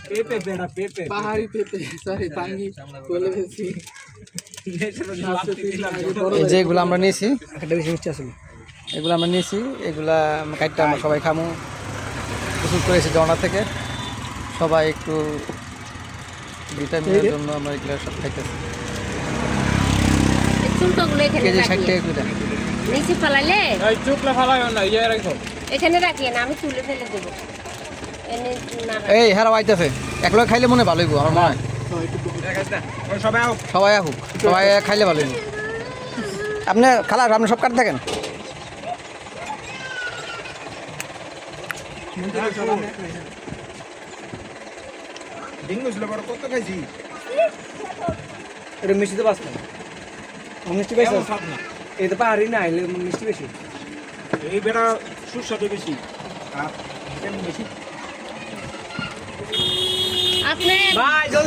পেঁপে বেড়া পেঁপে পাহাড়ি পেঁপে সরি পাঙ্গি বলে ফেলছি। এই যে এগুলো আমরা নিয়েছি, একটা বেশি মিষ্টি আসলে এগুলো আমরা নিয়েছি, এগুলা কাটটা আমরা সবাই খামু। প্রস্তুত করেছি ঝর্ণা থেকে, সবাই একটু ভিটামিনের জন্য আমরা এগুলো সব খাইতেছি। চুলকাগুলো এখানে কেজি 60 রাখিয়ে টাকা করে। নিচে ফেলাইলে এই চুকলা ফালাইও না, ইয়ে রাখো। এখানে রাখিয়ে না, আমি চুলে ফেলে দেবো। এনে না এই হ্যাঁ আইতেছে, একলা খাইলে মনে ভালো হইব আমার মনে হয়। সবাই আও। সবাই আসুক, সবাই খাইলে ভালো হইব। আপনি খালা আপনি সব কাটতে থাকেন। ডিঙ্গু ছিল বড় কত খাইছি। এটা মিষ্টি তো বাস না, মিষ্টি বেশি এমন স্বাদ না। এই তো পাহাড়ি না এলে মিষ্টি বেশি। এই বেড়া সুস্বাদু বেশি আর ভিটামিন বেশি। আপনি ভাই জলদি